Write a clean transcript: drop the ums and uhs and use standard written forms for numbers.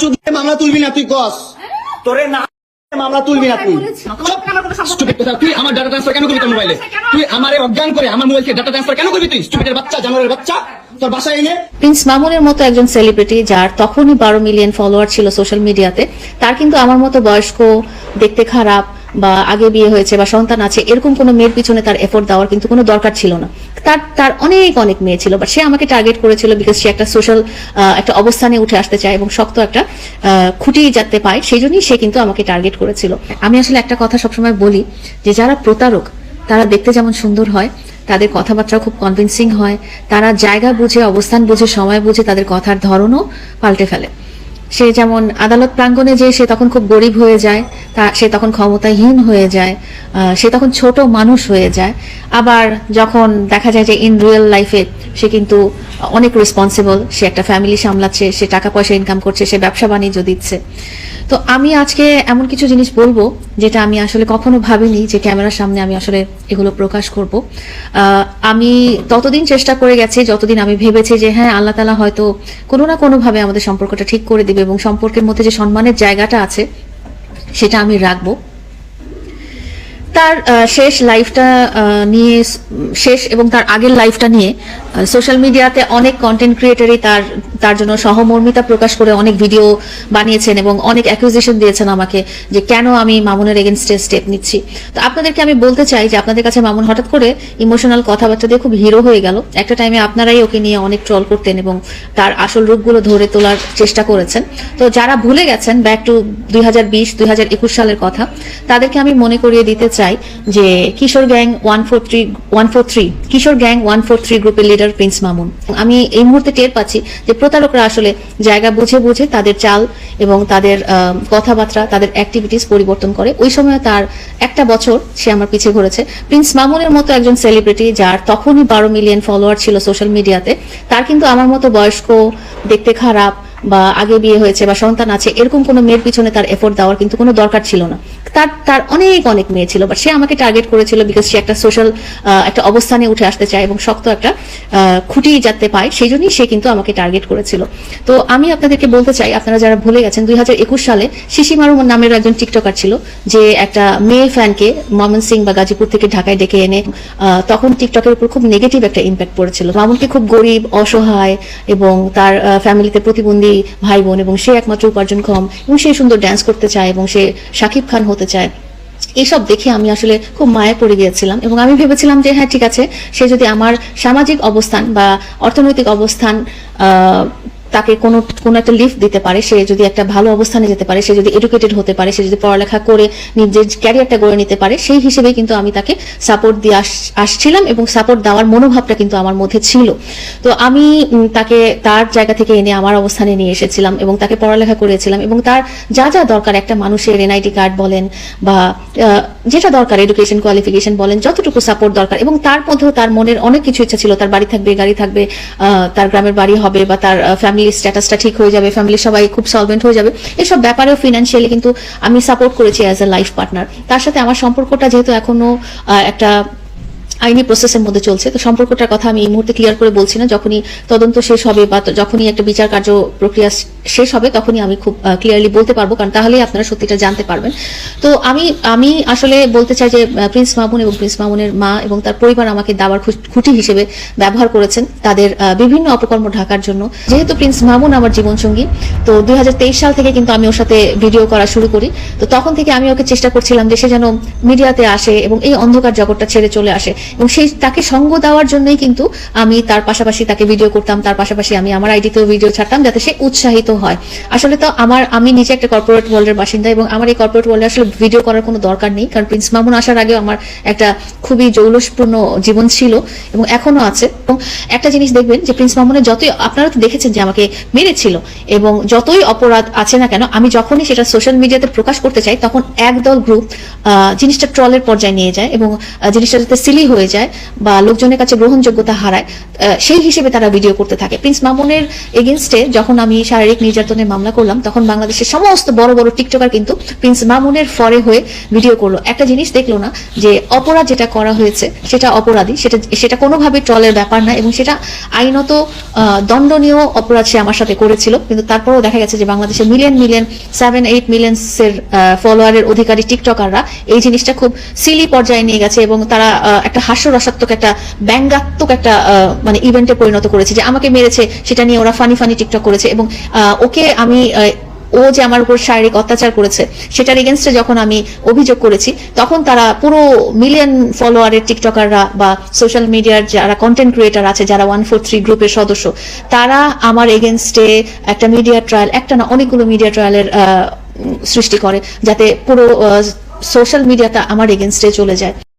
চুদলে মামলা তুলবি না তুই কস তোরে না মামলা তুলবি না তুই তুই আমার ডাটা ট্রান্সফার কেন করবি তোর মোবাইলে তুই আমারে অজ্ঞান করে আমার মোবাইল থেকে ডাটা ট্রান্সফার কেন করবি তুই স্টুপিডের বাচ্চা জানোয়ারের বাচ্চা তোর বাসায় এনে প্রিন্স মামুনের মতো একজন সেলিব্রিটি যার তখনই 12 মিলিয়ন ফলোয়ার ছিল সোশ্যাল মিডিয়াতে, তার কিন্তু আমার মতো বয়স্ক, দেখতে খারাপ বা আগে বিয়ে হয়েছে বা সন্তান আছে এরকম কোনো মেয়ের পিছনে তার এফোর্ট দেওয়ার কিন্তু কোনো দরকার ছিল না। তার অনেক মেয়ে ছিল, বাট সে আমাকে টার্গেট করেছিল বিকজ সে একটা সোশ্যাল একটা অবস্থানে উঠে আসতে চায় এবং শক্ত একটা খুঁটি যাতে পায়, সেই জন্যই সে কিন্তু আমাকে টার্গেট করেছিল। আমি আসলে একটা কথা সবসময় বলি যে যারা প্রতারক তারা দেখতে যেমন সুন্দর হয়, তাদের কথাবার্তা খুব কনভিন্সিং হয়, তারা জায়গা বুঝে, অবস্থান বুঝে, সময় বুঝে তাদের কথার ধরনও পাল্টে ফেলে। সে যেমন আদালত প্রাঙ্গণে যে সে তখন খুব গরিব হয়ে যায়, সে তখন ক্ষমতাহীন হয়ে যায়, সে তখন ছোট মানুষ হয়ে যায়। আবার যখন দেখা যায় যে ইন রিয়েল লাইফে সে কিন্তু অনেক রেসপন্সিবল, সে একটা ফ্যামিলি সামলাচ্ছে, সে টাকা পয়সা ইনকাম করছে, সে ব্যবসা বাণিজ্য দিচ্ছে। তো আমি আজকে এমন কিছু জিনিস বলবো যেটা আমি আসলে কখনো ভাবিনি যে ক্যামেরার সামনে আমি আসলে এগুলো প্রকাশ করব। আমি ততদিন চেষ্টা করে গেছি যতদিন আমি ভেবেছি যে হ্যাঁ, আল্লাহ তাআলা হয়তো কোনো না কোনো ভাবে আমাদের সম্পর্কটা ঠিক করে দিবে এবং সম্পর্কের মধ্যে যে সম্মানের জায়গাটা আছে সেটা আমি রাখবো। তার শেষ লাইফটা নিয়ে, শেষ এবং তার আগের লাইফটা নিয়ে সোশ্যাল মিডিয়াতে অনেক কন্টেন্ট ক্রিয়েটরই তার জন্য সহমর্মিতা প্রকাশ করে অনেক ভিডিও বানিয়েছেন এবং অনেক অ্যাকুজিশন দিয়েছেন আমাকে যে কেন আমি মামুনের এগেনস্টে স্টেপ নিচ্ছি। তো আপনাদেরকে আমি বলতে চাই যে আপনাদের কাছে মামুন হঠাৎ করে ইমোশনাল কথাবার্তা দিয়ে খুব হিরো হয়ে গেল। একটা টাইমে আপনারাই ওকে নিয়ে অনেক ট্রল করতেন এবং তার আসল রূপগুলো ধরে তোলার চেষ্টা করেছেন। তো যারা ভুলে গেছেন ব্যাক টু 2020-2021 সালের কথা, তাদেরকে আমি মনে করিয়ে দিতে চাই যে কিশোর গ্যাং 143 গ্রুপের লিডার প্রিন্স মামুন। আমি এই মুহূর্তে টের পাচ্ছি যে প্রতারকরা আসলে জায়গা বুঝে বুঝে তাদের চাল এবং তাদের কথাবার্তা, তাদের অ্যাক্টিভিটিস পরিবর্তন করে। ওই সময় তার একটা বছর সে আমার পিছে ঘুরেছে। প্রিন্স মামুনের মতো একজন সেলিব্রিটি যার তখনই 12 মিলিয়ন ফলোয়ার ছিল সোশ্যাল মিডিয়াতে, তার কিন্তু আমার মতো বয়স্ক, দেখতে খারাপ বা আগে বিয়ে হয়েছে বা সন্তান আছে এরকম কোনো মেয়ের পিছনে তার এফোর্ট দেওয়ার কিন্তু কোনো দরকার ছিল না। তার অনেক মেয়ে ছিল, বাট সে আমাকে টার্গেট করেছিল বিকজ সে একটা সোশ্যাল একটা অবস্থানে উঠে আসতে চায় এবং শক্ত একটা খুঁটি যাতে পায়, সেই জন্যই সে কিন্তু আমাকে টার্গেট করেছিল। তো আমি আপনাদেরকে বলতে চাই, আপনারা যারা ভুলে গেছেন, 2021 সালে শিশি মারু নামের একজন টিকটকার ছিল যে একটা মেয়ে ফ্যানকে ময়মনসিংহ বা গাজীপুর থেকে ঢাকায় ডেকে এনে তখন টিকটকের উপর খুব নেগেটিভ একটা ইম্প্যাক্ট পড়েছিল। মামুনকে খুব গরিব, অসহায় এবং তার ফ্যামিলিতে প্রতিবন্ধী ভাই বোন এবং সে একমাত্র উপার্জনক্ষম এবং সে সুন্দর ড্যান্স করতে চায় এবং সে শাকিব খান হতে চায়। এইসব দেখে আমি আসলে খুব মায়া পড়ে গিয়েছিলাম এবং আমি ভেবেছিলাম যে হ্যাঁ ঠিক আছে, সে যদি আমার সামাজিক অবস্থান বা অর্থনৈতিক অবস্থান তাকে কোনো একটা লিফট দিতে পারে, সে যদি একটা ভালো অবস্থানে যেতে পারে, সে যদি এডুকেটেড হতে পারে, সে যদি পড়ালেখা করে নিজের ক্যারিয়ারটা গড়ে নিতে পারে, সেই হিসেবে কিন্তু আমি তাকে সাপোর্ট দিয়ে আসছিলাম এবং সাপোর্ট দেওয়ার মনোভাবটা কিন্তু আমার মধ্যে ছিল। তো আমি তাকে তার জায়গা থেকে এনে আমার অবস্থানে নিয়ে এসেছিলাম এবং তাকে পড়ালেখা করিয়েছিলাম এবং তার যা যা দরকার একটা মানুষের এনআইডি কার্ড বলেন বা যেটা দরকার এডুকেশন কোয়ালিফিকেশন বলেন, যতটুকু সাপোর্ট দরকার, এবং তার মধ্যেও তার মনের অনেক কিছু ইচ্ছা ছিল। তার বাড়ি থাকবে, গাড়ি থাকবে, তার গ্রামের বাড়ি হবে বা তার ফ্যামিলি স্ট্যাটাসটা ঠিক হয়ে যাবে, ফ্যামিলির সবাই খুব সলভেন্ট হয়ে যাবে, এসব ব্যাপারেও ফিনান্সিয়ালি কিন্তু আমি সাপোর্ট করেছি অ্যাজ এ লাইফ পার্টনার। তার সাথে আমার সম্পর্কটা যেহেতু এখনো একটা আইনি প্রসেসের মধ্যে চলছে, তো সম্পর্কটার কথা আমি এই মুহূর্তে ক্লিয়ার করে বলছি না। যখনই তদন্ত শেষ হবে বা যখনই একটা বিচার কার্য প্রক্রিয়া শেষ হবে তখনই আমি খুব ক্লিয়ারলি বলতে পারবো, কারণ তাহলেই আপনারা সত্যিটা জানতে পারবেন। তো আমি আসলে বলতে চাই যে প্রিন্স মামুন এবং প্রিন্স মামুনের মা এবং তার পরিবার আমাকে দাবার খুঁটি হিসেবে ব্যবহার করেছেন তাদের বিভিন্ন অপকর্ম ঢাকার জন্য। যেহেতু প্রিন্স মামুন আমার জীবনসঙ্গী, তো 2023 সাল থেকে কিন্তু আমি ওর সাথে ভিডিও করা শুরু করি। তো তখন থেকে আমি ওকে চেষ্টা করছিলাম যে সে যেন মিডিয়াতে আসে এবং এই অন্ধকার জগৎটা ছেড়ে চলে আসে, এবং সেই তাকে সঙ্গ দেওয়ার জন্যই কিন্তু আমি তার পাশাপাশি তাকে ভিডিও করতাম, তার পাশাপাশি আমি আমার আইডিতেও ভিডিও ছাড়তাম যাতে সে উৎসাহিত হয়। আসলে তো আমি নিজে একটা কর্পোরেট ওয়ার্ল্ডের বাসিন্দা এবং আমার এই কর্পোরেট ওয়ার্ল্ডে আসলে ভিডিও করার কোনো দরকার নেই, কারণ প্রিন্স মামুন আসার আগেও আমার একটা খুবই জৌলসপূর্ণ জীবন ছিল এবং এখনো আছে। এবং একটা জিনিস দেখবেন যে প্রিন্স মামুনের যতই, আপনারা তো দেখেছেন যে আমাকে মেরেছিল, এবং যতই অপরাধ আছে না কেন, আমি যখনই সেটা সোশ্যাল মিডিয়াতে প্রকাশ করতে চাই তখন একদল গ্রুপ জিনিসটা ট্রলের পর্যায়ে নিয়ে যায় এবং জিনিসটা যাতে সিলি হয়ে যায় বা লোকজনের কাছে গ্রহণযোগ্যতা হারায়, সেই হিসেবে তারা ভিডিও করতে থাকে। প্রিন্স মামুনের এগেনস্টে যখন আমি শারীরিক নির্যাতনের মামলা করলাম, তখন বাংলাদেশের সমস্ত বড় বড় টিকটকার কিন্তু প্রিন্স মামুনের ফরে হয়ে ভিডিও করলো। একটা জিনিস দেখলো না যে অপরাধ যেটা করা হয়েছে সেটা অপরাধী, সেটা কোনোভাবে ট্রলের ব্যাপার না, এবং সেটা আইনত দণ্ডনীয় অপরাধ সে আমার সাথে করেছিল। কিন্তু তারপরেও দেখা গেছে যে বাংলাদেশের মিলিয়ন 7-8 মিলিয়ন্সের ফলোয়ারের অধিকারী টিকটকাররা এই জিনিসটা খুব সিলি পর্যায়ে নিয়ে গেছে, এবং তারা একটা হাস্যরসাত্মক, একটা ব্যঙ্গাত্মক একটা মানে ইভেন্টে পরিণত করেছে, যে আমাকে মেরেছে সেটা নিয়ে ওরা ফানি টিকটক করেছে, এবং ওকে আমি ও যে আমার উপর শারীরিক অত্যাচার করেছে সেটার এগেনস্টে যখন আমি অভিযোগ করেছি, তখন তারা পুরো মিলিয়ন ফলোয়ারের টিকটকাররা বা সোশ্যাল মিডিয়ার যারা কন্টেন্ট ক্রিয়েটার আছে, যারা 143 গ্রুপের সদস্য, তারা আমার এগেনস্টে একটা মিডিয়া ট্রায়াল, একটা না অনেকগুলো মিডিয়া ট্রায়ালের সৃষ্টি করে, যাতে পুরো সোশ্যাল মিডিয়াটা আমার এগেনস্টে চলে যায়।